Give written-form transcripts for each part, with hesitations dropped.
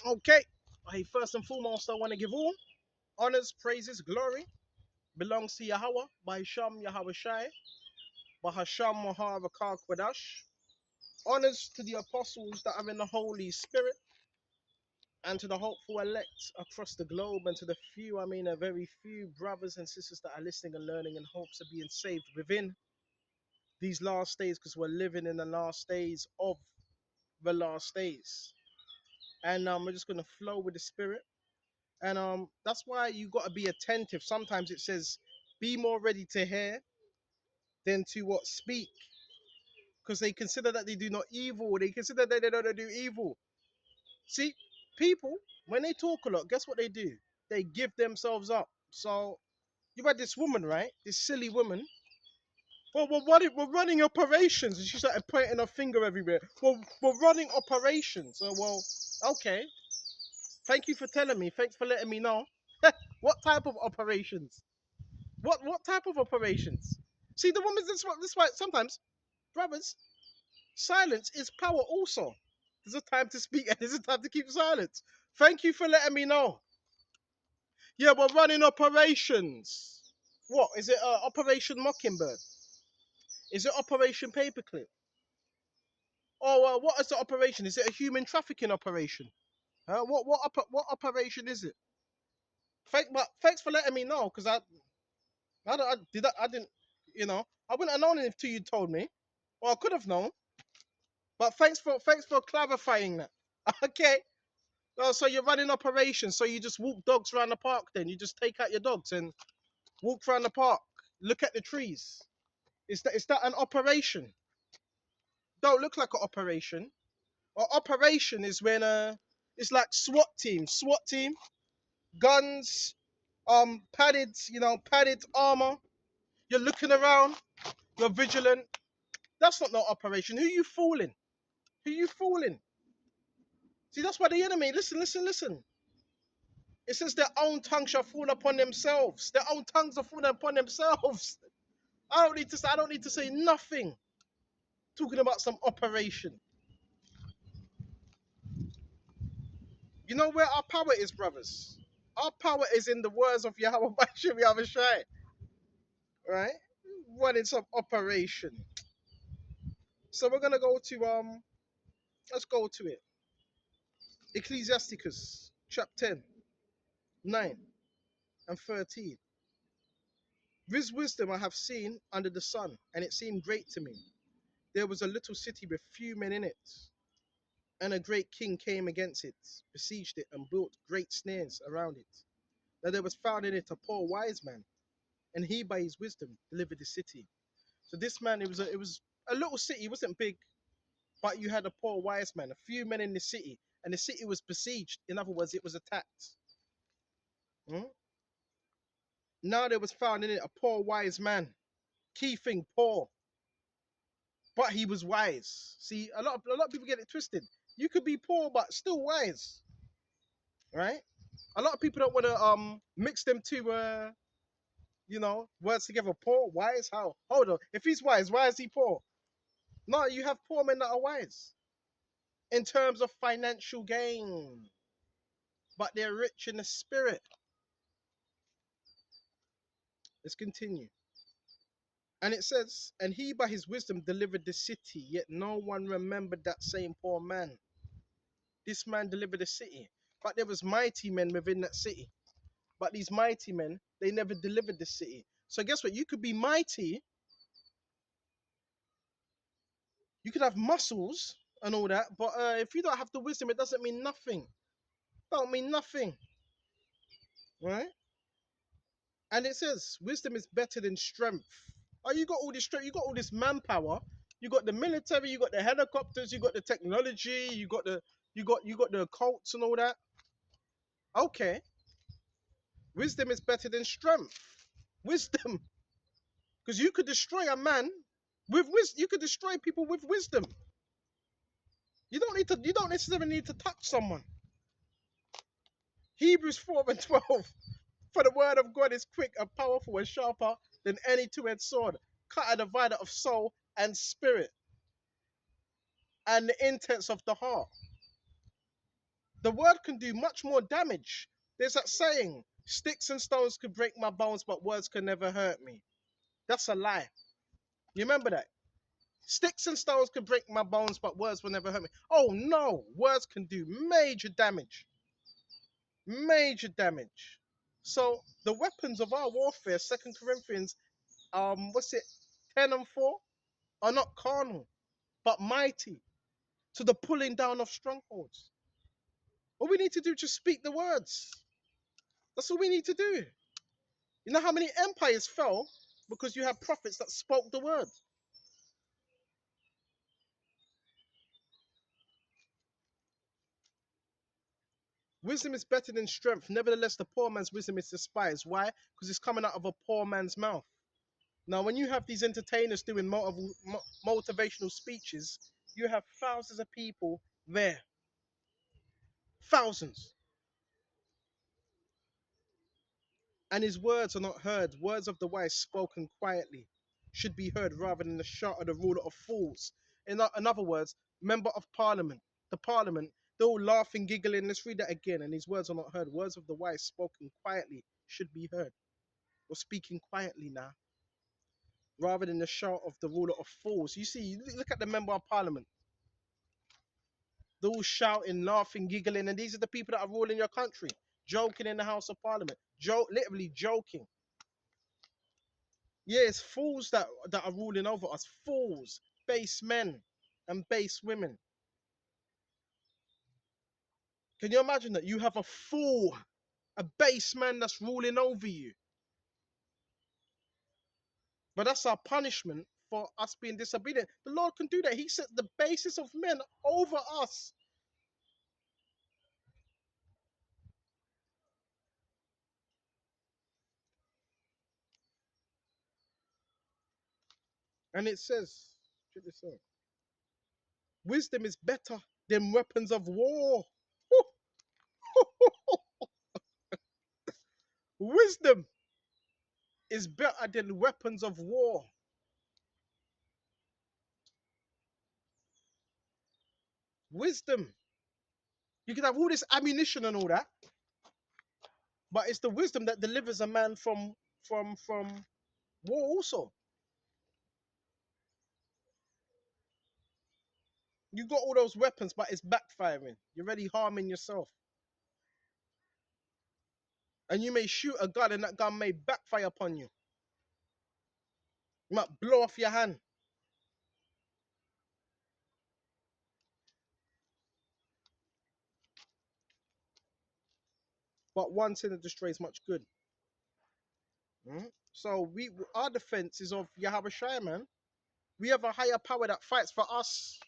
Okay. Hey, first and foremost, I want to give all honors, praises, glory belongs to Yahweh by Sham Yahweh Shai, by Hasham Maharakar Kwadash. Honors to the apostles that are in the Holy Spirit and to the hopeful elect across the globe and to the few, a very few brothers and sisters that are listening and learning in hopes of being saved within these last days because we're living in the last days of the last days. And we're just going to flow with the Spirit. And that's why you got to be attentive. Sometimes it says, be more ready to hear than to what speak. Because they consider that they do not evil. They consider that they don't do evil. See, people, when they talk a lot, guess what they do? They give themselves up. So you've had this woman, right? This silly woman. Well, we're running operations. And she started pointing her finger everywhere. Well, we're running operations. So, well, okay. Thank you for telling me. Thanks for letting me know. What type of operations? What type of operations? See, the woman. This why sometimes, brothers, silence is power. Also, there's a time to speak and there's a time to keep silence. Thank you for letting me know. Yeah, we're running operations. What is it? Operation Mockingbird? Is it Operation Paperclip? Or what is the operation? Is it a human trafficking operation? What operation is it? Thanks for letting me know, because I didn't, I wouldn't have known it until you told me, or I could have known. But thanks for clarifying that. Okay. Oh, so you're running operations. So you just walk dogs around the park. Then you just take out your dogs and walk around the park. Look at the trees. Is that an operation? Don't look like an operation. Or operation is when it's like SWAT team. SWAT team, guns, padded armor. You're looking around. You're vigilant. That's not no operation. Who you fooling? Who you fooling? See, that's why the enemy. Listen, listen, listen. It says their own tongue shall fall upon themselves. Their own tongues are falling upon themselves. I don't need to say nothing. Talking about some operation. You know where our power is, brothers? Our power is in the words of Yahweh Bashir Yahweh Shai. Right? Running some operation. So we're gonna go to let's go to it. Ecclesiasticus chapter 10, 9 and 13. This wisdom I have seen under the sun, and it seemed great to me. There was a little city with few men in it, and a great king came against it, besieged it, and built great snares around it. Now there was found in it a poor wise man, and he by his wisdom delivered the city. So this man, it was a little city, it wasn't big, but you had a poor wise man, a few men in the city, and the city was besieged. In other words, it was attacked. Hmm? Now there was found in it a poor wise man. Key thing, poor, but he was wise. See, a lot of people get it twisted. You could be poor but still wise, right? A lot of people don't want to mix them two words together. Poor, wise. How? Hold on. If he's wise, why is he poor? No, you have poor men that are wise in terms of financial gain, but they're rich in the spirit. Let's continue. And it says, and he by his wisdom delivered the city, yet no one remembered that same poor man. This man delivered the city, but there was mighty men within that city. But these mighty men, they never delivered the city. So guess what? You could be mighty, you could have muscles and all that, but if you don't have the wisdom, it doesn't mean nothing. Don't mean nothing, right? And it says wisdom is better than strength. Oh, you got all this strength, you got all this manpower, you got the military, you got the helicopters, you got the technology, you got the cults and all that. Okay, wisdom is better than strength. Wisdom, because you could destroy a man with wisdom. You could destroy people with wisdom. You don't necessarily need to touch someone. Hebrews 4 and 12. For the word of God is quick and powerful and sharper than any two-edged sword, cut a divider of soul and spirit and the intents of the heart. The word can do much more damage. There's that saying, sticks and stones could break my bones, but words can never hurt me. That's a lie. You remember that? Sticks and stones can break my bones, but words will never hurt me. Oh no, words can do major damage. Major damage. So the weapons of our warfare, 2 Corinthians, what's it, 10:4, are not carnal, but mighty to the pulling down of strongholds. All we need to do is just speak the words. That's all we need to do. You know how many empires fell because you have prophets that spoke the word. Wisdom is better than strength. Nevertheless, the poor man's wisdom is despised. Why? Because it's coming out of a poor man's mouth. Now, when you have these entertainers doing motivational speeches, you have thousands of people there. Thousands. And his words are not heard. Words of the wise spoken quietly should be heard rather than the shout of the ruler of fools. In other words, member of parliament, the parliament, they're all laughing, giggling. Let's read that again. And his words are not heard. Words of the wise spoken quietly should be heard. We're speaking quietly now rather than the shout of the ruler of fools. You see, look at the member of parliament. They're all shouting, laughing, giggling. And these are the people that are ruling your country, joking in the House of Parliament, literally joking. Yeah, it's fools that are ruling over us. Fools, base men and base women. Can you imagine that you have a fool, a base man that's ruling over you? But that's our punishment for us being disobedient. The Lord can do that. He set the basis of men over us. And it says, check this out. Wisdom is better than weapons of war. Wisdom is better than weapons of war. Wisdom. You can have all this ammunition and all that, but it's the wisdom that delivers a man from war also. You got all those weapons, but it's backfiring. You're already harming yourself. And you may shoot a gun and that gun may backfire upon you. You might blow off your hand. But one sin that destroys much good. So our defense is of Yahweh Shai, man. We have a higher power that fights for us.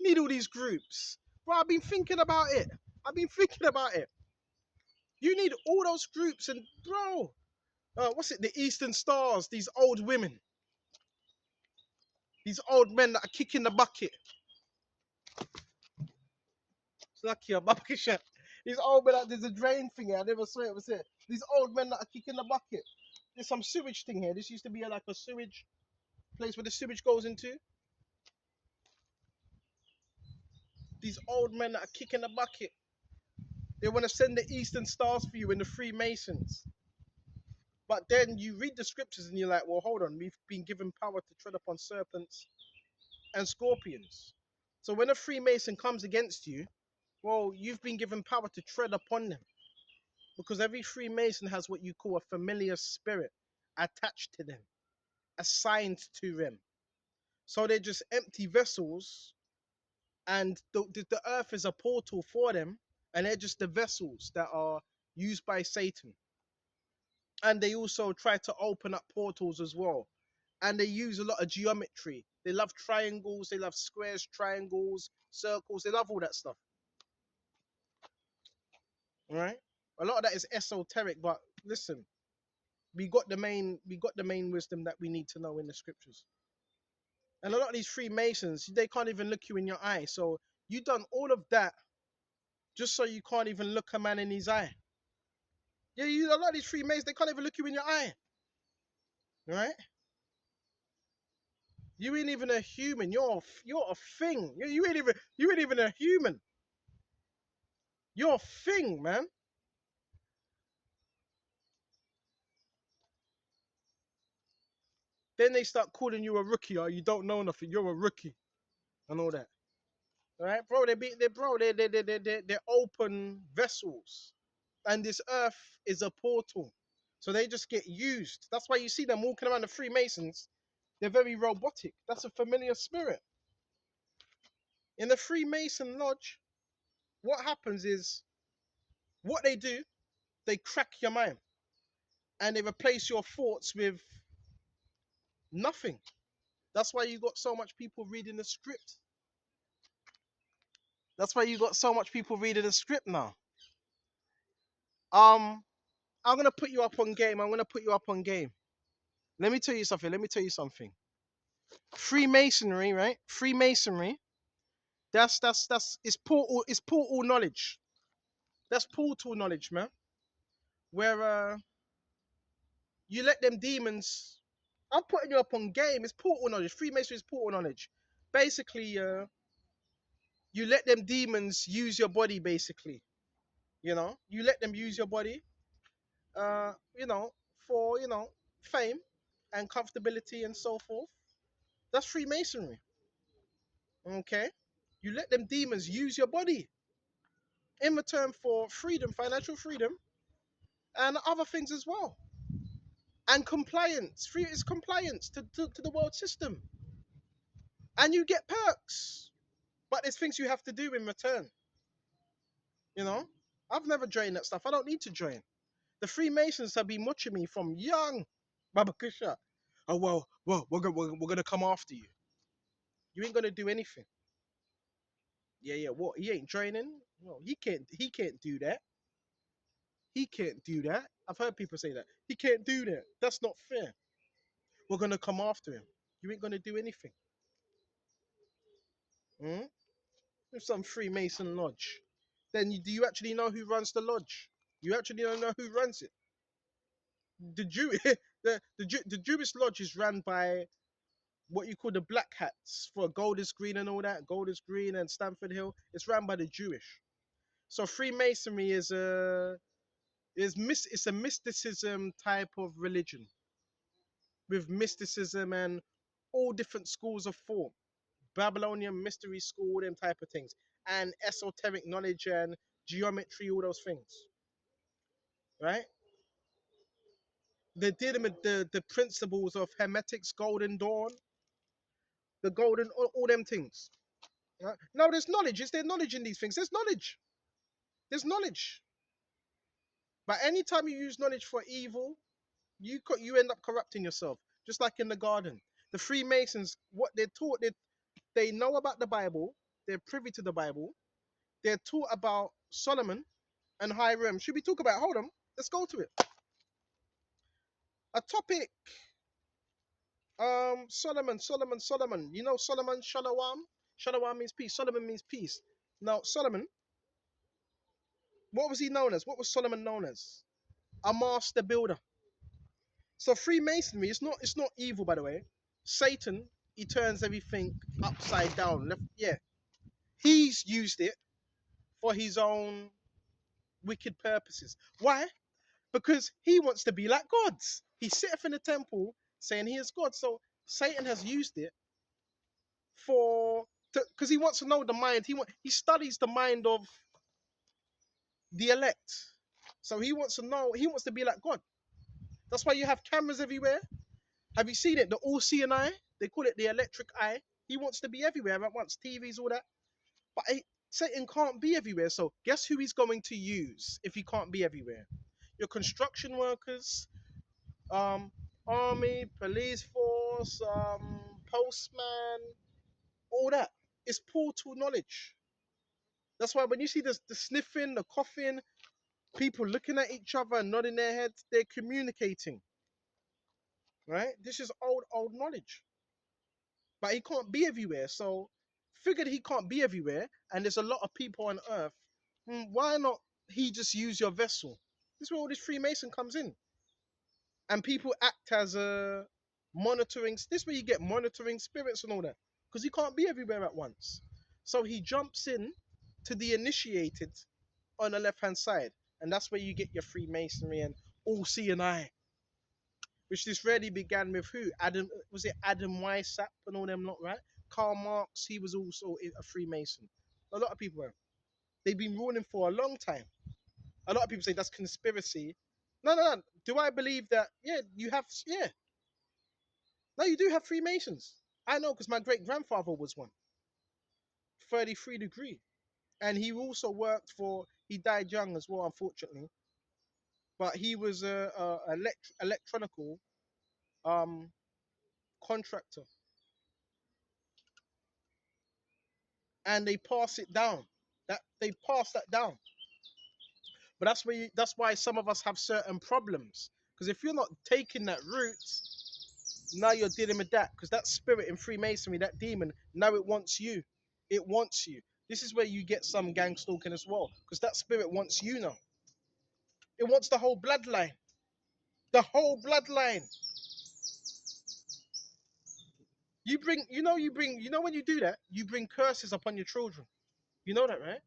Need all these groups. Bro, I've been thinking about it. You need all those groups and bro, what's it? The Eastern Stars, these old women. These old men that are kicking the bucket. It's lucky a bucket shot. These old men that there's a drain thing here. I never saw it was here. These old men that are kicking the bucket. There's some sewage thing here. This used to be like a sewage place where the sewage goes into. These old men that are kicking the bucket. They want to send the Eastern Stars for you and the Freemasons. But then you read the scriptures and you're like, well, hold on. We've been given power to tread upon serpents and scorpions. So when a Freemason comes against you, well, you've been given power to tread upon them. Because every Freemason has what you call a familiar spirit attached to them, assigned to them. So they're just empty vessels, and the earth is a portal for them, and they're just the vessels that are used by Satan. And they also try to open up portals as well. And they use a lot of geometry. They love triangles, they love squares, triangles, circles, they love all that stuff. All right? A lot of that is esoteric, but listen, we got the main wisdom that we need to know in the scriptures. And a lot of these Freemasons, they can't even look you in your eye. So you done all of that just so you can't even look a man in his eye. Yeah, a lot of these Freemasons, they can't even look you in your eye. Right? You ain't even a human. You're a thing. You ain't even a human. Your thing, man. Then they start calling you a rookie, or you don't know nothing. You're a rookie and all that. All right, bro. They're open vessels, and this earth is a portal. So they just get used. That's why you see them walking around the Freemasons. They're very robotic. That's a familiar spirit. In the Freemason lodge, what happens is what they do, they crack your mind and they replace your thoughts with nothing. That's why you got so much people reading the script. That's why you got so much people reading the script now. Um, I'm gonna put you up on game. I'm gonna put you up on game. Let me tell you something. Let me tell you something. Freemasonry, right? Freemasonry. That's it's portal knowledge. That's portal knowledge, man. Where you let them demons. I'm putting you up on game. It's portal knowledge. Freemasonry is portal knowledge. Basically, you let them demons use your body. Basically, you let them use your body. Uh, you know, for fame and comfortability and so forth. That's Freemasonry. Okay, you let them demons use your body in return for freedom, financial freedom, and other things as well. And compliance. Free is compliance to the world system. And you get perks. But there's things you have to do in return. You know? I've never joined that stuff. I don't need to join. The Freemasons have been watching me from young. Baba Kusha. Oh, well, we're gonna come after you. You ain't gonna do anything. Yeah, what? He ain't joining? Well, he can't do that. He can't do that. I've heard people say that. He can't do that. That's not fair. We're gonna come after him. You ain't gonna do anything. Hmm? With some Freemason lodge. Then do you actually know who runs the lodge? You actually don't know who runs it. The Jew, the Jewish lodge is run by what you call the black hats for Golders Green and all that. Golders Green and Stamford Hill. It's run by the Jewish. So Freemasonry it's a mysticism type of religion with mysticism and all different schools of thought. Babylonian mystery school, them type of things, and esoteric knowledge and geometry, all those things, right? They're dealing with the principles of Hermetics, Golden Dawn, the Golden, all them things. Right? No, there's knowledge. Is there knowledge in these things? There's knowledge. There's knowledge. But anytime you use knowledge for evil, you end up corrupting yourself. Just like in the garden, the Freemasons, what they're taught, they know about the Bible. They're privy to the Bible. They're taught about Solomon and Hiram. Should we talk about? Hold on, let's go to it. A topic. Solomon. You know Solomon, Shalom. Shalom means peace. Solomon means peace. Now Solomon, what was he known as? What was Solomon known as? A master builder. So Freemasonry, it's not evil, by the way. Satan, he turns everything upside down. Yeah, he's used it for his own wicked purposes. Why? Because he wants to be like gods. He sitteth in the temple saying he is God. So Satan has used it because he wants to know the mind. He studies the mind of the elect. So he wants to know. He wants to be like God. That's why you have cameras everywhere. Have you seen it? The all-seeing eye. They call it the electric eye. He wants to be everywhere at once. TVs, all that. But Satan can't be everywhere. So guess who he's going to use if he can't be everywhere? Your construction workers, um, army, police force, postman, all that. It's portal knowledge. That's why when you see the sniffing, the coughing, people looking at each other and nodding their heads, they're communicating. Right? This is old knowledge. But he can't be everywhere. So figured he can't be everywhere, and there's a lot of people on earth. Why not he just use your vessel? This is where all this Freemason comes in. And people act as a monitoring. This is where you get monitoring spirits and all that. Because he can't be everywhere at once. So he jumps in to the initiated on the left hand side, and that's where you get your Freemasonry and all seeing eye. Which this really began with who? Adam, was it Adam Weishaupt and all them lot, right? Karl Marx, he was also a Freemason. A lot of people were. They've been ruling for a long time. A lot of people say that's conspiracy. No, no, no. Do I believe that? Yeah, you have. Yeah, no, you do have Freemasons. I know because my great grandfather was one. 33 degree, and he also worked for. He died young as well, unfortunately. But he was a electronical um contractor, and they pass it down. That they pass that down. But that's why some of us have certain problems. Because if you're not taking that route, now you're dealing with that. Because that spirit in Freemasonry, that demon, now it wants you. It wants you. This is where you get some gang stalking as well. Because that spirit wants you now. It wants the whole bloodline. The whole bloodline. You know when you do that, you bring curses upon your children. You know that, right?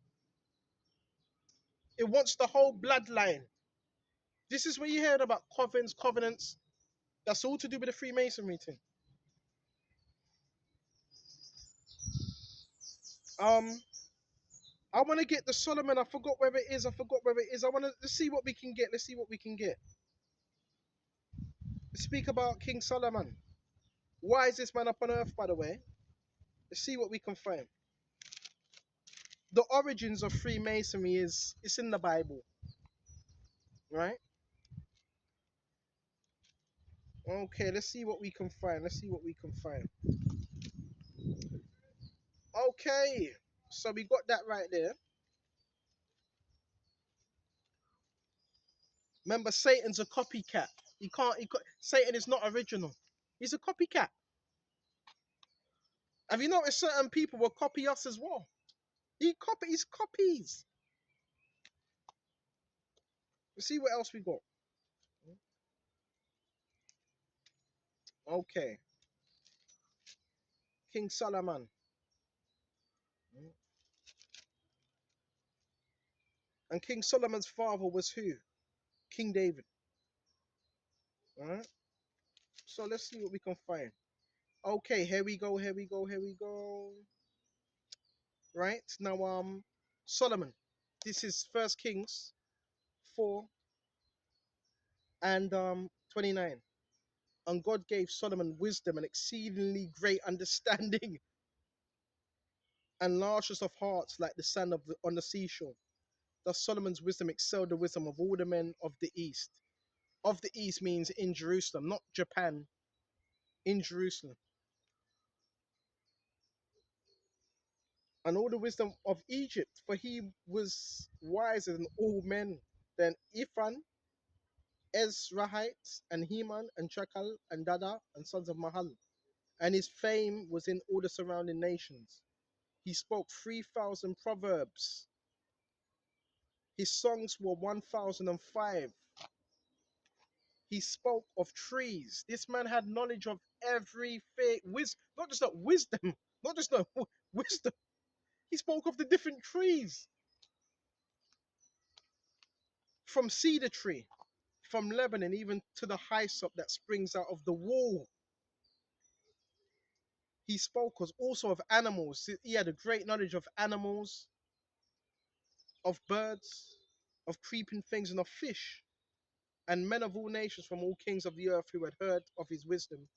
It wants the whole bloodline. This is where you heard about covenants. That's all to do with the Freemasonry thing. Um, I want to get the Solomon. I forgot where it is. I want to let's see what we can get. Let's see what we can get. Let's speak about King Solomon. Why is this man up on earth, by the way? Let's see what we can find. The origins of Freemasonry it's in the Bible, right? Okay, let's see what we can find. Let's see what we can find. Okay, so we got that right there. Remember, Satan's a copycat. Satan is not original. He's a copycat. Have you noticed certain people will copy us as well? He's copies. Let's see what else we got. Okay, King Solomon. And King Solomon's father was who? King David. Alright? So let's see what we can find. Okay, here we go. Right? Now Solomon. This is First Kings 4 and 29. And God gave Solomon wisdom and exceedingly great understanding and largeness of hearts like the sand on the seashore. Thus Solomon's wisdom excelled the wisdom of all the men of the East. Of the East means in Jerusalem, not Japan, in Jerusalem. And all the wisdom of Egypt, for he was wiser than all men, than Ethan, Ezrahites, and Heman, and Chakal, and Dada, and sons of Mahal. And his fame was in all the surrounding nations. He spoke 3,000 proverbs. His songs were 1,005. He spoke of trees. This man had knowledge of everything. Not just that wisdom, not just that wisdom. He spoke of the different trees. From cedar tree, from Lebanon, even to the hyssop that springs out of the wall. He spoke also of animals. He had a great knowledge of animals, of birds, of creeping things, and of fish. And men of all nations from all kings of the earth who had heard of his wisdom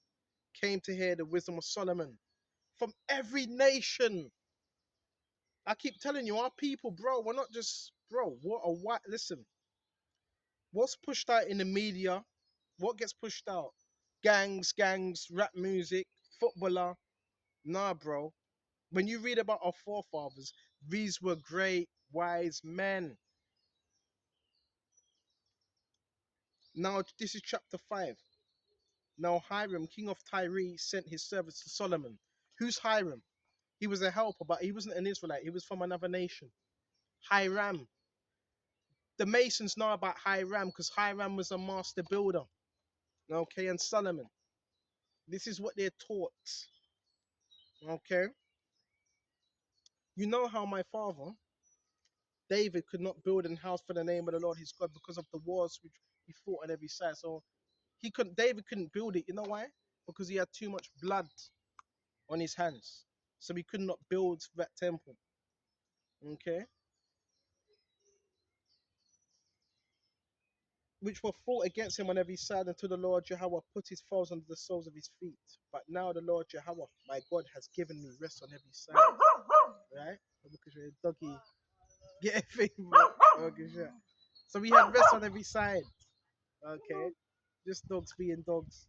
came to hear the wisdom of Solomon. From every nation. I keep telling you, our people, bro, we're not just, bro, listen, what's pushed out in the media? What gets pushed out? Gangs, rap music, footballer. Nah, bro. When you read about our forefathers, these were great, wise men. Now, this is chapter 5. Now, Hiram, king of Tyre, sent his servants to Solomon. Who's Hiram? He was a helper, but he wasn't an Israelite. He was from another nation. Hiram. The Masons know about Hiram because Hiram was a master builder. Okay, and Solomon. This is what they're taught. Okay. You know how my father, David could not build an house for the name of the Lord his God because of the wars which he fought on every side. So David couldn't build it. You know why? Because he had too much blood on his hands. So he could not build that temple. Okay? Which were fought against him on every side until the Lord Jehovah put his foes under the soles of his feet. But now the Lord Jehovah, my God, has given me rest on every side. Right? Because you're a doggy. Get everything. Okay, sure. So we had rest on every side. Okay? Just dogs being dogs.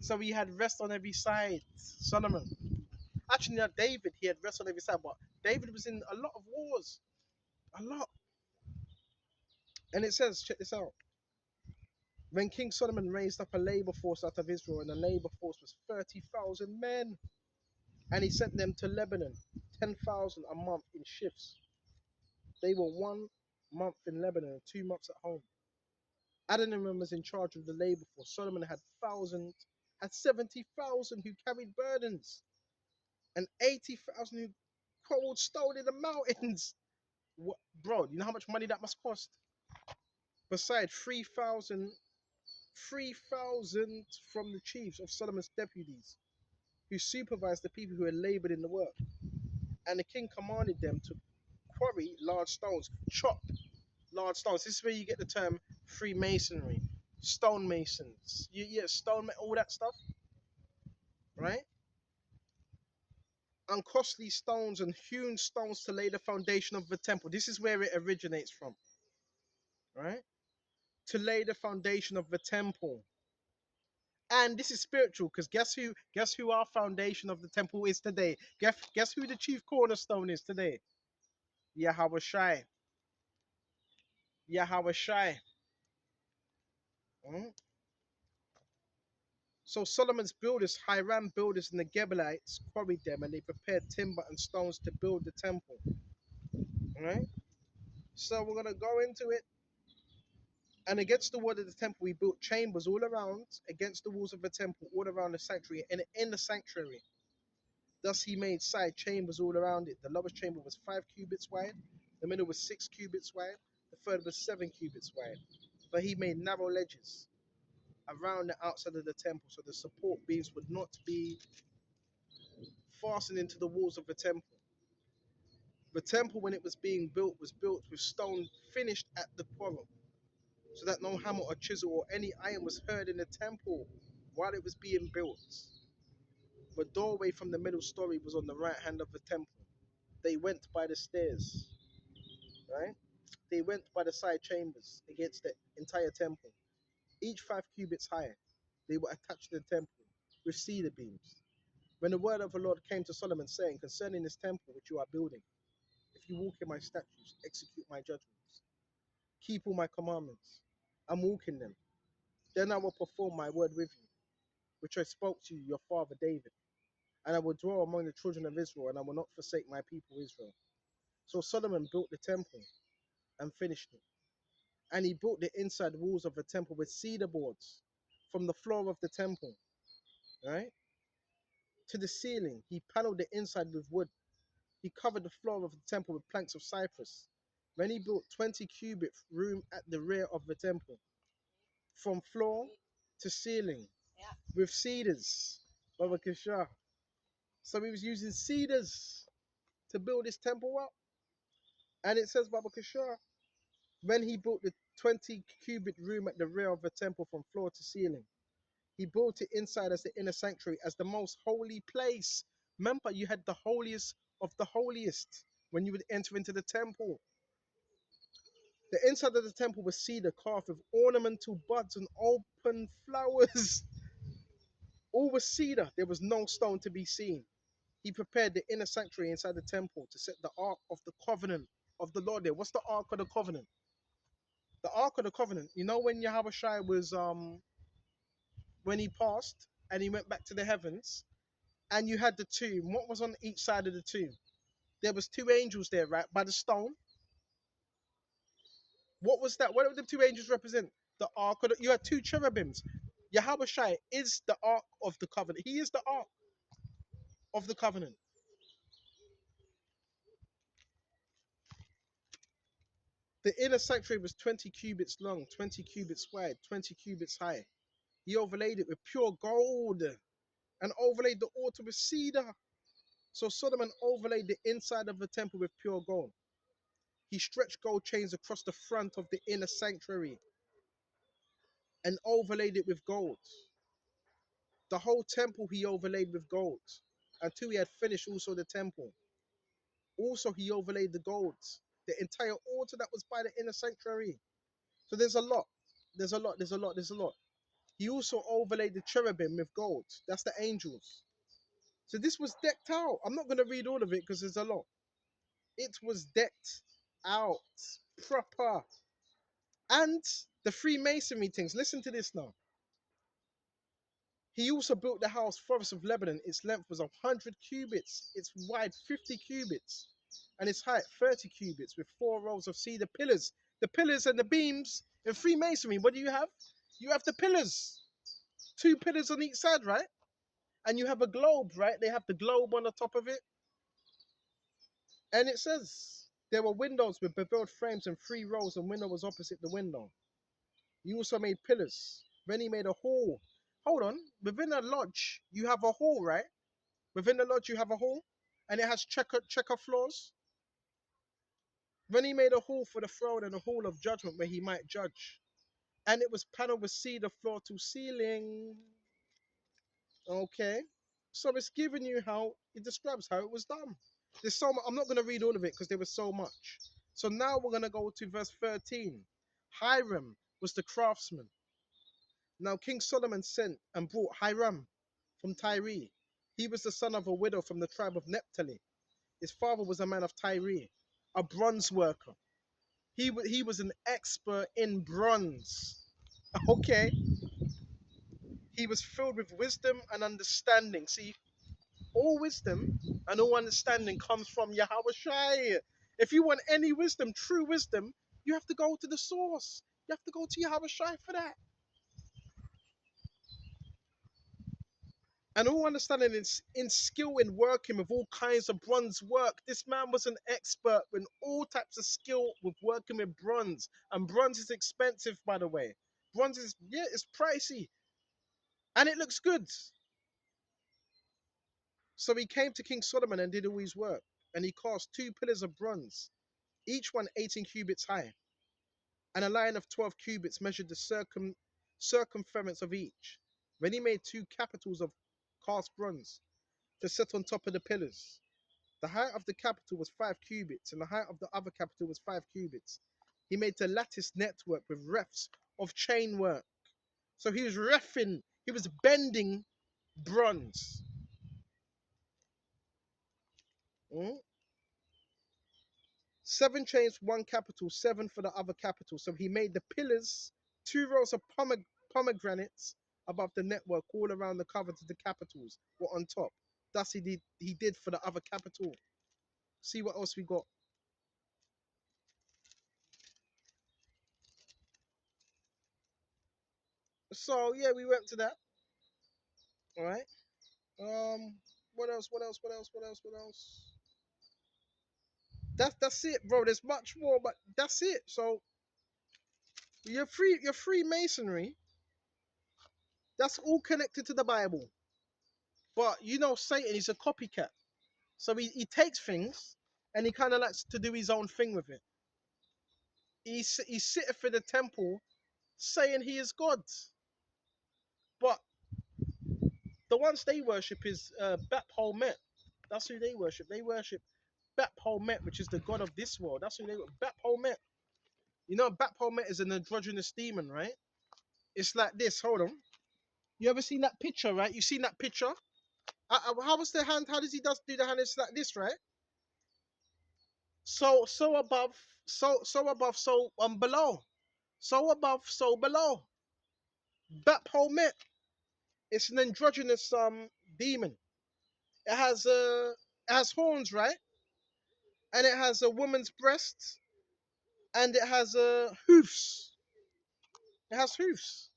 So we had rest on every side. Solomon. Actually, not David. He had rest on every side. But David was in a lot of wars. A lot. And it says, check this out. When King Solomon raised up a labor force out of Israel, and the labor force was 30,000 men, and he sent them to Lebanon, 10,000 a month in shifts. They were 1 month in Lebanon and 2 months at home. Adoniram was in charge of the labor force. Solomon had 70,000 who carried burdens, and 80,000 who quarreled stone in the mountains. What, bro? You know how much money that must cost? Besides, 3,000 from the chiefs of Solomon's deputies, who supervised the people who had labored in the work. And the king commanded them to quarry large stones, chop large stones. This is where you get the term Freemasonry, stonemasons. Stone, all that stuff, right? Uncostly stones and hewn stones to lay the foundation of the temple. This is where it originates from, right? To lay the foundation of the temple. And this is spiritual, because guess who our foundation of the temple is today? Guess who the chief cornerstone is today? Yahweh Shai. Yahweh Shai. Mm? So Solomon's builders, Hiram builders, and the Gebalites quarried them, and they prepared timber and stones to build the temple. Right? So we're gonna go into it. And against the wall of the temple, we built chambers all around, against the walls of the temple, all around the sanctuary, and in the sanctuary. Thus he made side chambers all around it. The lowest chamber was 5 cubits wide, the middle was 6 cubits wide, the third was 7 cubits wide. But he made narrow ledges around the outside of the temple, so the support beams would not be fastened into the walls of the temple. The temple, when it was being built, was built with stone finished at the quarry, so that no hammer or chisel or any iron was heard in the temple while it was being built. The doorway from the middle story was on the right hand of the temple. They went by the stairs, right? They went by the side chambers against the entire temple, each 5 cubits high. They were attached to the temple with cedar beams. When the word of the Lord came to Solomon, saying, concerning this temple which you are building, if you walk in my statutes, execute my judgments, keep all my commandments, and walk in them, then I will perform my word with you, which I spoke to your father David, and I will dwell among the children of Israel, and I will not forsake my people Israel. So Solomon built the temple and finished it. And he built the inside walls of the temple with cedar boards from the floor of the temple, right, to the ceiling. He paneled the inside with wood. He covered the floor of the temple with planks of cypress. Then he built 20-cubit room at the rear of the temple, from floor to ceiling, with cedars. Baba Kishah. So he was using cedars to build his temple up. And it says, Baba Kishah, when he built the 20-cubit room at the rear of the temple from floor to ceiling, he built it inside as the inner sanctuary, as the most holy place. Remember, you had the holiest of the holiest when you would enter into the temple. The inside of the temple was cedar carved with ornamental buds and open flowers. All was cedar. There was no stone to be seen. He prepared the inner sanctuary inside the temple to set the Ark of the Covenant of the Lord there. What's the Ark of the Covenant? The Ark of the Covenant. You know when Yahweh Shai was when he passed and he went back to the heavens, and you had the tomb. What was on each side of the tomb? There was two angels there, right, by the stone. What was that? What did the two angels represent? The Ark of the, you had two cherubims. Yahweh Shai is the Ark of the Covenant. He is the Ark of the Covenant. The inner sanctuary was 20 cubits long, 20 cubits wide, 20 cubits high. He overlaid it with pure gold and overlaid the altar with cedar. So Solomon overlaid the inside of the temple with pure gold. He stretched gold chains across the front of the inner sanctuary and overlaid it with gold. The whole temple he overlaid with gold until he had finished also the temple. Also, he overlaid the gold, the entire altar that was by the inner sanctuary. So there's a lot. There's a lot. There's a lot. There's a lot. He also overlaid the cherubim with gold. That's the angels. So this was decked out. I'm not going to read all of it because there's a lot. It was decked out proper. And the Freemasonry things. Listen to this now. He also built the house Forest of Lebanon. Its length was 100 cubits, its wide 50 cubits, and its height 30 cubits, with 4 rows of cedar pillars. The pillars and the beams in Freemasonry, what do you have? You have the pillars. 2 pillars on each side, right? And you have a globe, right? They have the globe on the top of it. And it says there were windows with beveled frames and 3 rows, and window was opposite the window. You also made pillars. Then he made a hall. Hold on. Within a lodge, you have a hall, right? Within the lodge, you have a hall, and it has checker floors. Then he made a hall for the throne and a hall of judgment where he might judge. And it was paneled with cedar floor to ceiling. Okay. So it's giving you how, it describes how it was done. There's so much, I'm not going to read all of it because there was so much. So now we're going to go to verse 13. Hiram was the craftsman. Now King Solomon sent and brought Hiram from Tyre. He was the son of a widow from the tribe of Naphtali. His father was a man of Tyre, a bronze worker. He was an expert in bronze. Okay. He was filled with wisdom and understanding. See, all wisdom and all understanding comes from Yahweh Shai. If you want any wisdom, true wisdom, you have to go to the source. You have to go to Yahweh Shai for that. And all understanding is in skill in working with all kinds of bronze work. This man was an expert in all types of skill with working with bronze. And bronze is expensive, by the way. Bronze is, yeah, it's pricey. And it looks good. So he came to King Solomon and did all his work. And he cast 2 pillars of bronze, each one 18 cubits high. And a line of 12 cubits measured the circumference of each. Then he made 2 capitals of cast bronze to set on top of the pillars. The height of the capital was 5 cubits, and the height of the other capital was 5 cubits. He made the lattice network with refs of chain work. So he was reffing, he was bending bronze. 7 chains, 1 capital, 7 for the other capital. So he made the pillars, 2 rows of pomegranates above the network all around the cover to the capitals were on top. Thus he did for the other capital. See what else we got. So yeah, we went to that. All right. What else? What else? What else? What else? What else? That's it, bro. There's much more, but that's it. So your Freemasonry, that's all connected to the Bible. But you know, Satan is a copycat. So he takes things and he kind of likes to do his own thing with it. He sitteth in the temple saying he is God. But the ones they worship is Baphomet. That's who they worship. They worship Baphomet, which is the god of this world. That's who they worship. Baphomet. You know, Baphomet is an androgynous demon, right? It's like this. Hold on. You ever seen that picture, right? You seen that picture? How was the hand? How does he do the hand? It's like this, right? So above, so above, so below. So above, so below. Baphomet. It's an androgynous demon. It has horns, right? And it has a woman's breasts, and it has hoofs. It has hoofs.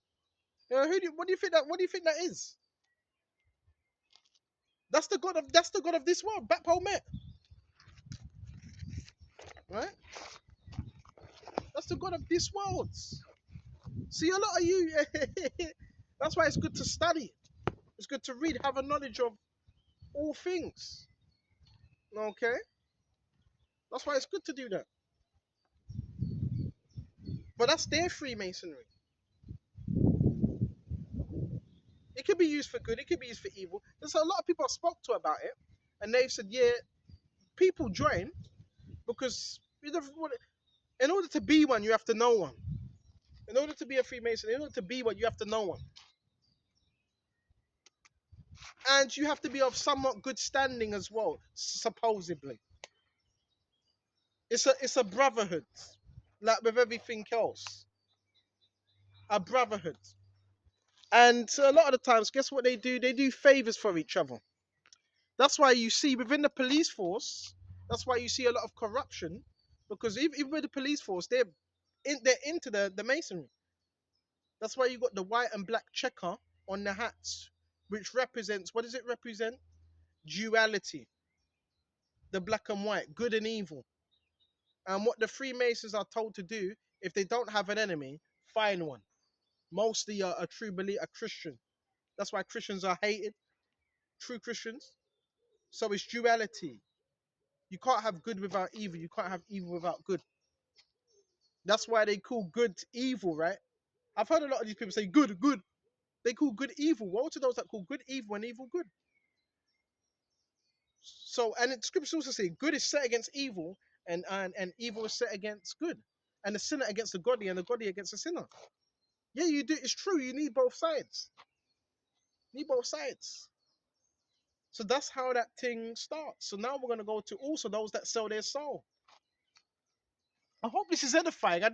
What do you think that? What do you think that is? That's the god of this world, Baphomet, right? That's the God of this world. See, a lot of you, that's why it's good to study. It's good to read, have a knowledge of all things. Okay? That's why it's good to do that. But that's their Freemasonry. It could be used for good, it could be used for evil. There's a lot of people I spoke to about it, and they've said, yeah, people join because in order to be one, you have to know one. In order to be a Freemason, in order to be one, you have to know one. And you have to be of somewhat good standing as well, supposedly. It's a brotherhood, like with everything else. A brotherhood. And a lot of the times, guess what they do? They do favors for each other. That's why you see within the police force, that's why you see a lot of corruption, because even with the police force, they're into the masonry. That's why you got the white and black checker on the hats, which represents, what does it represent? Duality. The black and white, good and evil. And what the Freemasons are told to do, if they don't have an enemy, find one. Mostly a true believer, a Christian. That's why Christians are hated. True Christians. So it's duality. You can't have good without evil. You can't have evil without good. That's why they call good evil, right? I've heard a lot of these people say good, good. They call good evil. Woe to those that call good evil and evil good. So, and the scriptures also say good is set against evil, and evil is set against good, and the sinner against the godly, and the godly against the sinner. Yeah, you do. It's true. You need both sides. You need both sides. So that's how that thing starts. So now we're gonna go to also those that sell their soul. I hope this is edifying. I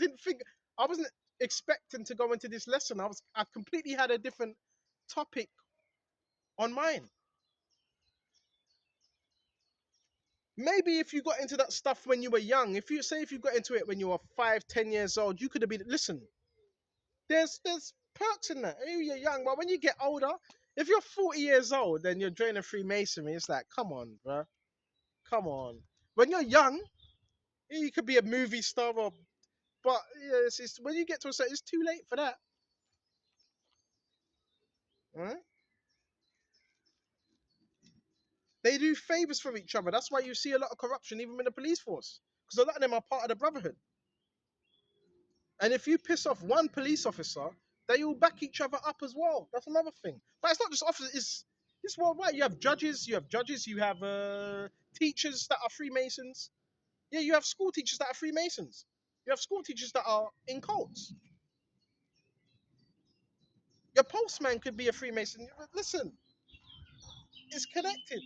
wasn't expecting to go into this lesson. I completely had a different topic on mine. Maybe if you got into that stuff when you were young, if you got into it when you were 5, 10 years old, you could have been. Listen, there's perks in that. Maybe you're young, but when you get older, if you're 40 years old and you're joining Freemasonry, it's like, come on, bro, come on. When you're young, you could be a movie star, but yeah, it's when you get to a certain, it's too late for that. Right? They do favors for each other. That's why you see a lot of corruption, even in the police force, because a lot of them are part of the brotherhood. And if you piss off one police officer, they all back each other up as well. That's another thing. But it's not just officers. It's worldwide. You have judges. You have teachers that are Freemasons. Yeah, you have school teachers that are Freemasons. You have school teachers that are in cults. Your postman could be a Freemason. Listen, it's connected.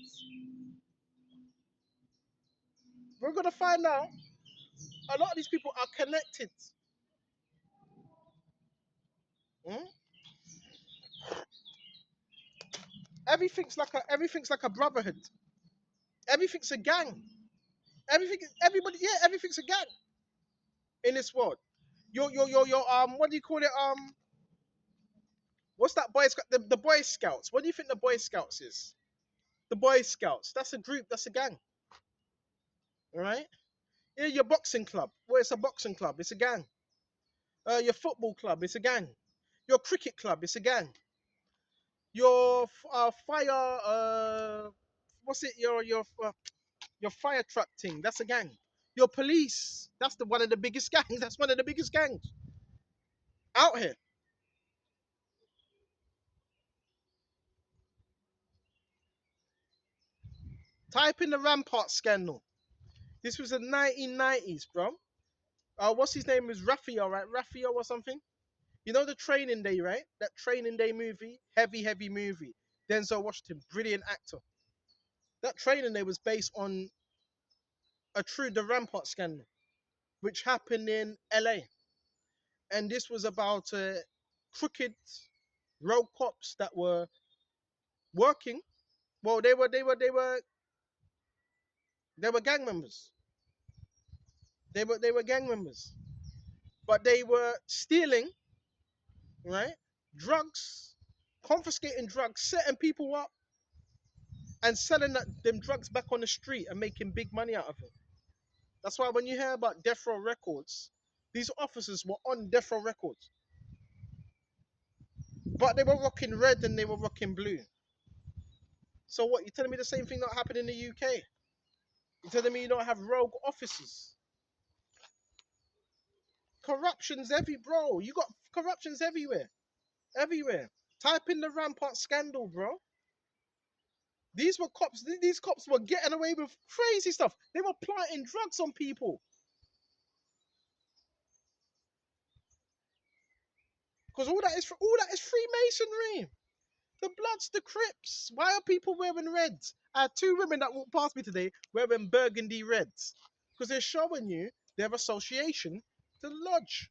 We're gonna find out a lot of these people are connected. Hmm? Everything's like a brotherhood. Everything's a gang. Everybody, yeah, everything's a gang in this world. Your what do you call it? What's that Boy Scout? The Boy Scouts. What do you think the Boy Scouts is? The Boy Scouts. That's a group. That's a gang. All right. Yeah, your boxing club. Well, it's a boxing club. It's a gang. Your football club. It's a gang. Your cricket club. It's a gang. Your fire. What's it? Your fire truck thing. That's a gang. Your police. That's the one of the biggest gangs. That's one of the biggest gangs out here. Type in the Rampart scandal. This was the 1990s, bro. What's his name? Is Raphael, right? Raphael or something. You know the Training Day, right? That Training Day movie, heavy movie. Denzel Washington, brilliant actor. That Training Day was based on the Rampart scandal, which happened in LA, and this was about crooked road cops that were working. Well, they were gang members. They were gang members, but they were stealing, right? Drugs, confiscating drugs, setting people up, and selling them drugs back on the street and making big money out of it. That's why when you hear about Death Row Records, These officers were on death row records, but they were rocking red and they were rocking blue. So what? You're telling me the same thing not happened in the UK? You're telling me you don't have rogue officers? Corruption's bro. You got corruptions everywhere, everywhere. Type in the Rampart scandal, bro. These were cops. These cops were getting away with crazy stuff. They were planting drugs on people. Because all that is Freemasonry. The Bloods, the Crips. Why are people wearing reds? I had two women that walked past me today wearing burgundy reds. Because they're showing you their association to the lodge.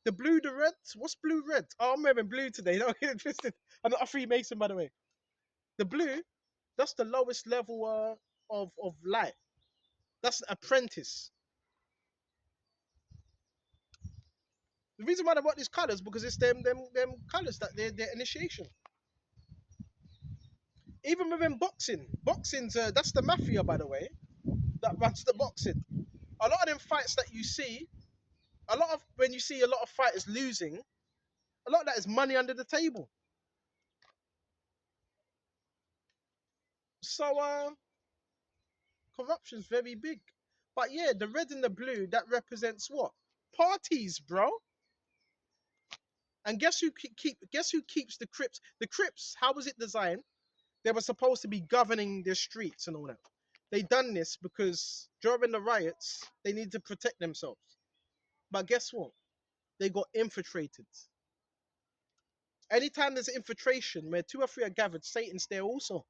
The blue, the reds. What's blue, red? Oh, I'm wearing blue today. Don't get it twisted. I'm not a Freemason, by the way. The blue, that's the lowest level of light. That's an apprentice. The reason why they want these colours because it's them colours that they're their initiation. Even within boxing, that's the mafia, by the way, that runs the boxing. A lot of them fights that you see, when you see a lot of fighters losing, a lot of that is money under the table. So corruption's very big. But yeah, the red and the blue that represents what? Parties, bro. And guess who keeps the Crips? The Crips, how was it designed? They were supposed to be governing the streets and all that. They done this because during the riots, they needed to protect themselves. But guess what? They got infiltrated. Anytime there's infiltration where two or three are gathered, Satan's there also.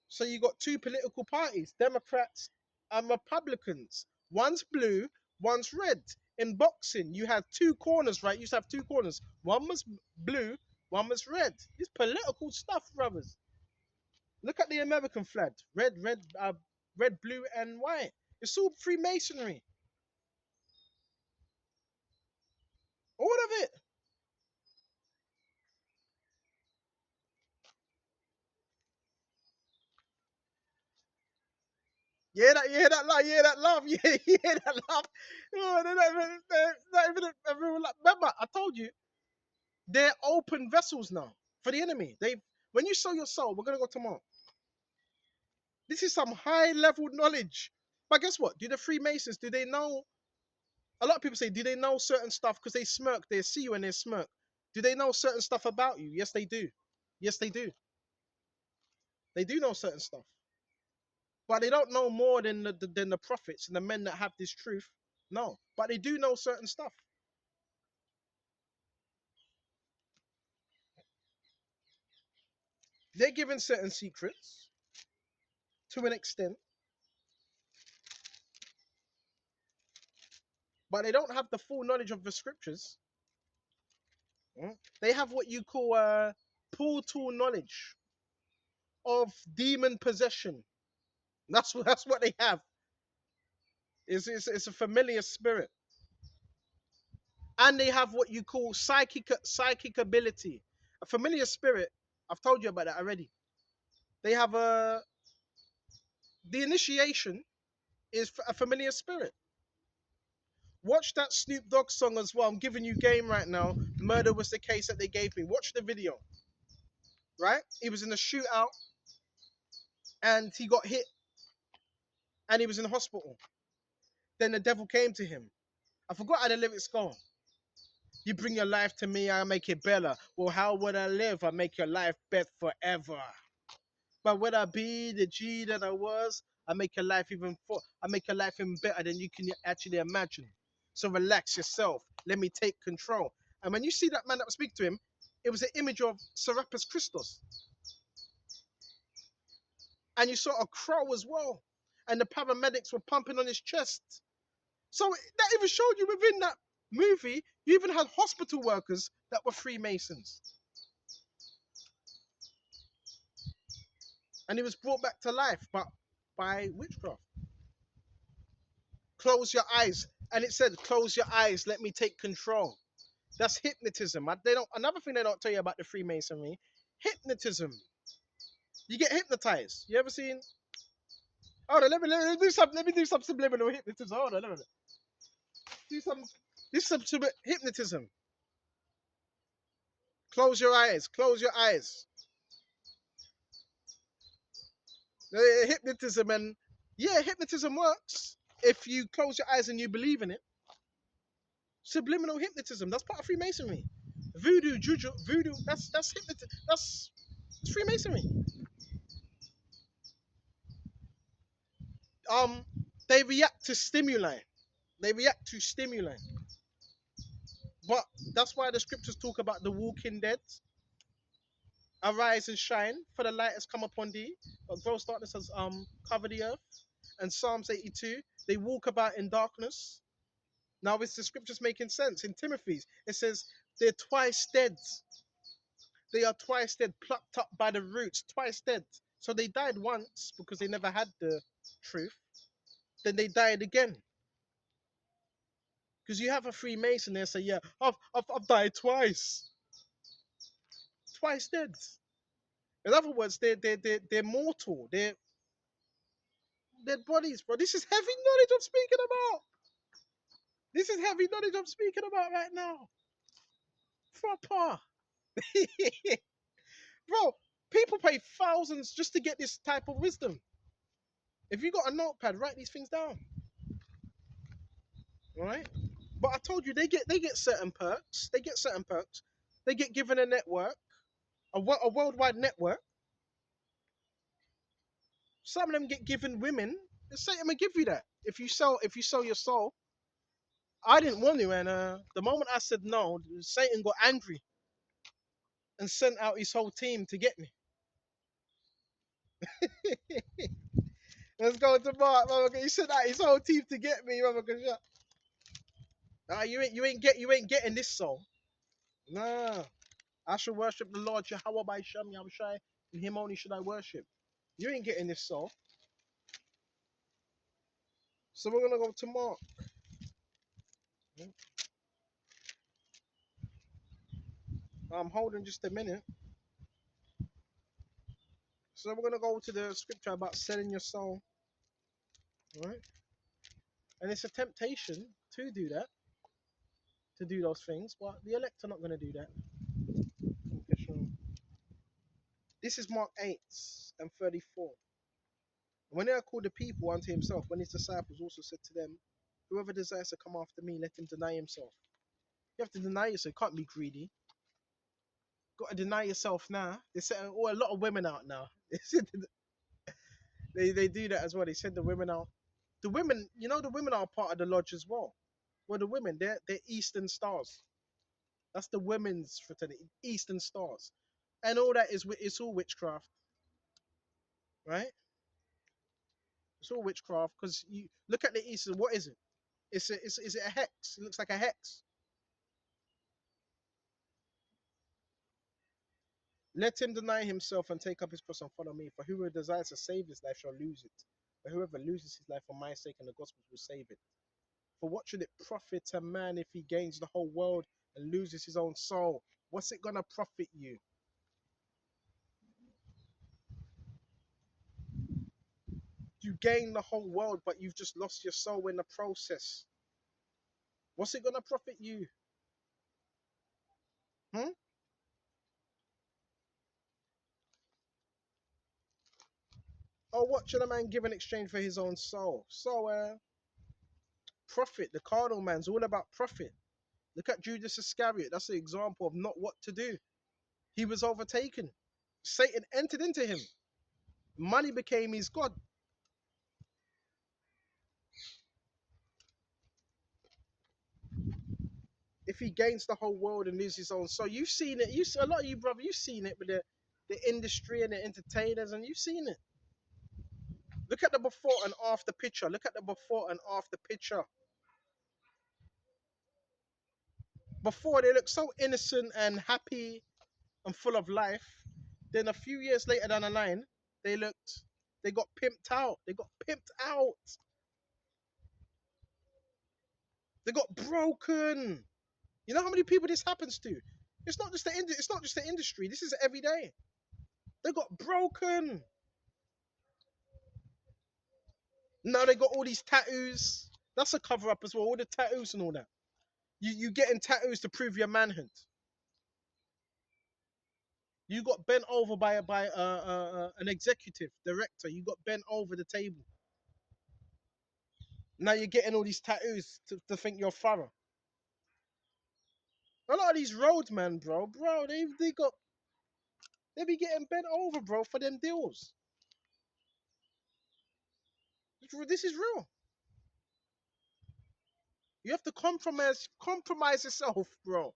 So you got two political parties, Democrats and Republicans. One's blue, one's red. In boxing, you have two corners, right? You used to have two corners. One was blue, one was red. It's political stuff, brothers. Look at the American flag. Red, blue, and white. It's all Freemasonry. All of it. That love, that love. Oh, they're not even everyone like, remember, I told you, they're open vessels now for the enemy. When you sell your soul, we're gonna go tomorrow. This is some high level knowledge. But guess what? Do the Freemasons, do they know? A lot of people say, do they know certain stuff because they smirk? They see you and they smirk. Do they know certain stuff about you? Yes, they do. Yes, they do. They do know certain stuff. But they don't know more than the prophets and the men that have this truth. No. But they do know certain stuff. They're given certain secrets to an extent, but they don't have the full knowledge of the scriptures. They have what you call portal knowledge of demon possession. That's what they have. It's a familiar spirit, and they have what you call psychic ability. A familiar spirit. I've told you about that already. They have the initiation is a familiar spirit. Watch that Snoop Dogg song as well. I'm giving you game right now. Murder was the case that they gave me. Watch the video. Right? He was in a shootout and he got hit and he was in the hospital. Then the devil came to him. I forgot how the lyrics go. You bring your life to me, I make it better. Well, how would I live? I make your life better forever. But would I be the G that I was? I make your life even better than you can actually imagine. So relax yourself. Let me take control. And when you see that man that was speaking to him, it was an image of Serapis Christos. And you saw a crow as well. And the paramedics were pumping on his chest. So that even showed you within that movie, you even had hospital workers that were Freemasons. And he was brought back to life, but by witchcraft. Close your eyes. And it said, close your eyes, let me take control. That's hypnotism. Another thing they don't tell you about the Freemasonry, hypnotism. You get hypnotized. You ever seen? Hold on, let me do some subliminal hypnotism. Hold on. Do some. This is some hypnotism. Close your eyes. Close your eyes. Hypnotism and yeah, hypnotism works if you close your eyes and you believe in it. Subliminal hypnotism. That's part of Freemasonry. Voodoo, juju, voodoo. That's hypnotism. That's Freemasonry. Um, they react to stimuli. They react to stimuli. But that's why the scriptures talk about the walking dead. Arise and shine, for the light has come upon thee. But gross darkness has covered the earth. And Psalms 82, they walk about in darkness. Now is the scriptures making sense? In Timothy's, it says they're twice dead. They are twice dead, plucked up by the roots, twice dead. So they died once because they never had the truth. Then they died again. Because you have a Freemason there say, yeah, I've died twice. Twice dead. In other words, they're mortal. They're dead bodies, bro. This is heavy knowledge I'm speaking about. This is heavy knowledge I'm speaking about right now. Proper. Bro, people pay thousands just to get this type of wisdom. If you got a notepad, write these things down. All right? But I told you they get certain perks. They get certain perks. They get given a network, a worldwide network. Some of them get given women. Satan will give you that if you sell your soul. I didn't want to, and the moment I said no, Satan got angry and sent out his whole team to get me. Let's go to Mark, mama. He sent out his whole team to get me, mama. Nah, you ain't getting this soul. Nah, I should worship the Lord Yahweh by Shem Yahushai, and Him only should I worship. You ain't getting this soul. So we're gonna go to Mark. I'm holding just a minute. So we're gonna go to the scripture about selling your soul, right? And it's a temptation to do that, to do those things, but the elect are not gonna do that. Okay, sure. This is Mark 8:34. When they are called the people unto himself, when his disciples also said to them, whoever desires to come after me, let him deny himself. You have to deny yourself. You can't be greedy. Got to deny yourself now. They said, oh, a lot of women out now. They do that as well. They send the women out. The women, the women are part of the lodge as well. Well, the women, they're Eastern Stars. That's the women's fraternity, Eastern Stars, and all that is it's all witchcraft, right? It's all witchcraft because you look at the Eastern. What is it? Is it a hex? It looks like a hex. Let him deny himself and take up his cross and follow me. For whoever desires to save his life shall lose it. But whoever loses his life for my sake and the gospel will save it. For what should it profit a man if he gains the whole world and loses his own soul? What's it gonna profit you? You gain the whole world, but you've just lost your soul in the process. What's it gonna profit you? Hmm? Oh, what should a man give in exchange for his own soul? So, profit. The carnal man's all about profit. Look at Judas Iscariot. That's the example of not what to do. He was overtaken. Satan entered into him. Money became his god. If he gains the whole world and loses his own soul, you've seen it. A lot of you, brother, you've seen it with the industry and the entertainers, and you've seen it. Look at the before and after picture. Look at the before and after picture. Before they look so innocent and happy and full of life. Then a few years later down the line, they got pimped out. They got pimped out. They got broken. You know how many people this happens to? It's not just the industry. This is every day. They got broken. Now they got all these tattoos. That's a cover up as well. All the tattoos and all that. You getting tattoos to prove your manhood. You got bent over by an executive director. You got bent over the table. Now you're getting all these tattoos to think you're thorough. A lot of these roadmen, bro, they be getting bent over, bro, for them deals. This is real. You have to compromise yourself, bro.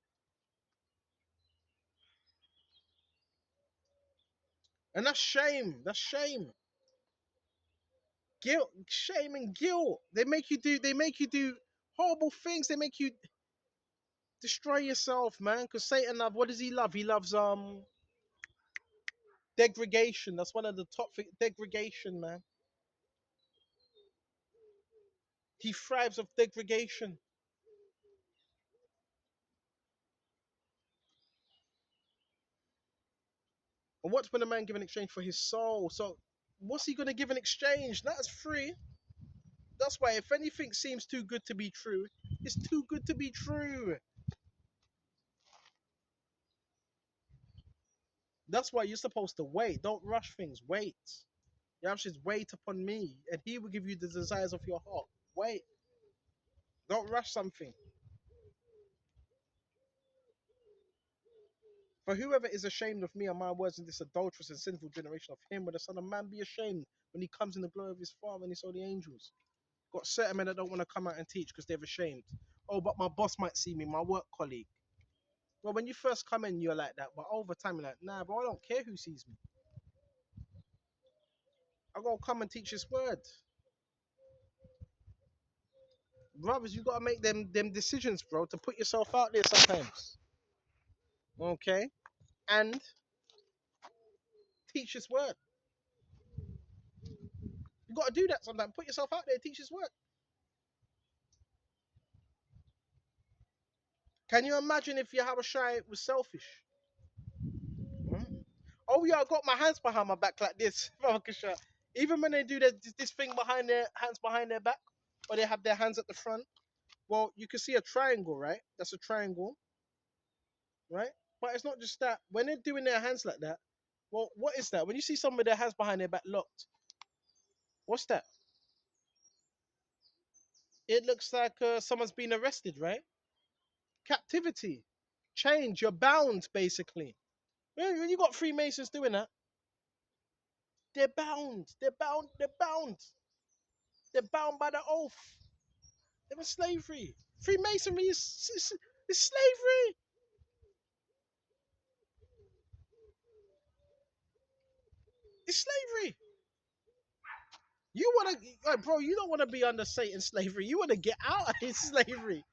And that's shame. That's shame. Guilt, shame and guilt. They make you do horrible things. They make you destroy yourself, man. Because Satan what does he love? He loves degradation. That's one of the top things. Degradation, man. He thrives of degradation. And what's when a man give in exchange for his soul? So what's he gonna give in exchange? That's free. That's why if anything seems too good to be true, it's too good to be true. That's why you're supposed to wait. Don't rush things. Wait. You have to wait upon me, and he will give you the desires of your heart. Wait. Don't rush something. For whoever is ashamed of me and my words in this adulterous and sinful generation, of him will the Son of Man be ashamed when he comes in the glory of his Father and his holy angels. Got certain men that don't want to come out and teach because they're ashamed. Oh, but my boss might see me, my work colleague. Well, when you first come in, you're like that, but over time, you're like, nah, bro, I don't care who sees me. I'm gonna come and teach his word. Brothers, you gotta make them decisions, bro, to put yourself out there sometimes. Okay? And teach his word. You gotta do that sometimes. Put yourself out there, teach his word. Can you imagine if Yahushua was selfish? Hmm? Oh yeah, I got my hands behind my back like this. Even when they do this thing behind their hands behind their back, or they have their hands at the front, well, you can see a triangle, right? That's a triangle, right? But it's not just that. When they're doing their hands like that, well, what is that? When you see someone with their hands behind their back locked, what's that? It looks like someone's been arrested, right? Captivity, change. You're bound, basically. When you got Freemasons doing that, they're bound. They're bound. They're bound. They're bound by the oath. They're in slavery. Freemasonry is slavery. It's slavery. You wanna, like, bro? You don't want to be under Satan's slavery. You want to get out of his slavery.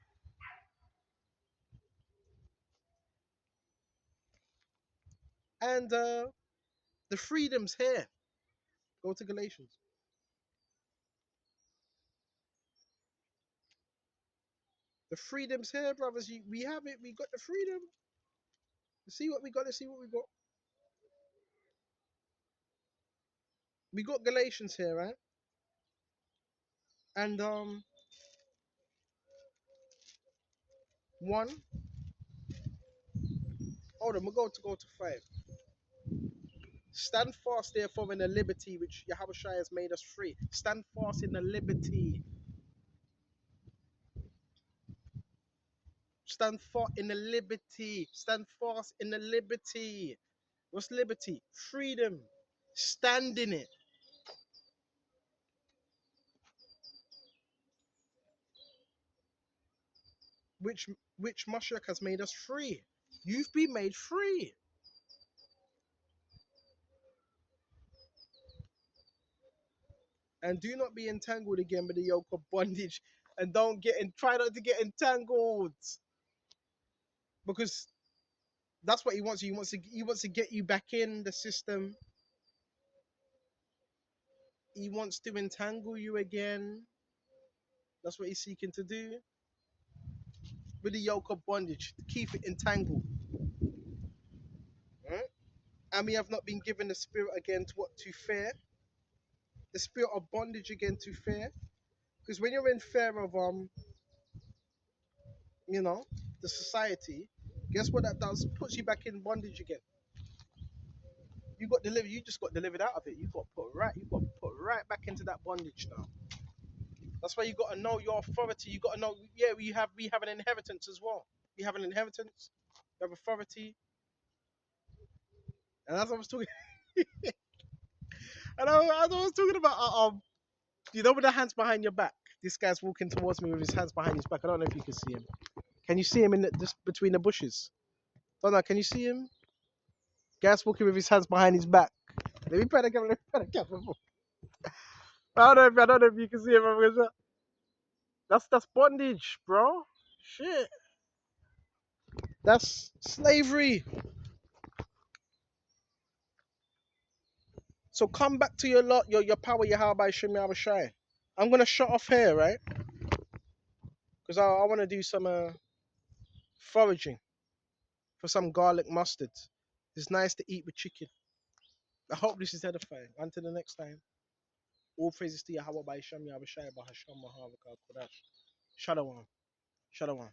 And the freedom's here. Go to Galatians. The freedom's here, brothers. We have it. We got the freedom. Let's see what we got. Let's see what we got. We got Galatians here, right? And 1. Hold on, we'll go to 5. Stand fast, therefore, in the liberty which Yahushua has made us free. Stand fast in the liberty. Stand fast in the liberty. Stand fast in the liberty. What's liberty? Freedom. Stand in it. Which which Mashiach has made us free. You've been made free. And do not be entangled again with the yoke of bondage. And try not to get entangled. Because that's what he wants. He wants to get you back in the system. He wants to entangle you again. That's what he's seeking to do. With the yoke of bondage, to keep it entangled. Right? And we have not been given the spirit again to fear. The spirit of bondage again to fear. Because when you're in fear of you know, the society, guess what that does? Puts you back in bondage again. You got delivered. You just got delivered out of it. You got put right. You got put right back into that bondage now. That's why you got to know your authority. You got to know. Yeah, we have an inheritance as well. We have an inheritance. We have authority. And as I was talking, as I was talking about, you know, with the hands behind your back. This guy's walking towards me with his hands behind his back. I don't know if you can see him. Can you see him just between the bushes? Don't know. Can you see him? Guy's walking with his hands behind his back. Let me put the camera. Let me put the camera. I don't know if you can see him. That's bondage, bro. Shit. That's slavery. So come back to your lot, your power, your how by Shimmy Abashai. I'm gonna shut off here, right? Because I want to do some foraging for some garlic mustard. It's nice to eat with chicken. I hope this is edifying. Until the next time, all praises to Yahweh by Shimmy Abashai by Hasham Mahavakal Kodash. Shalom. Shalom.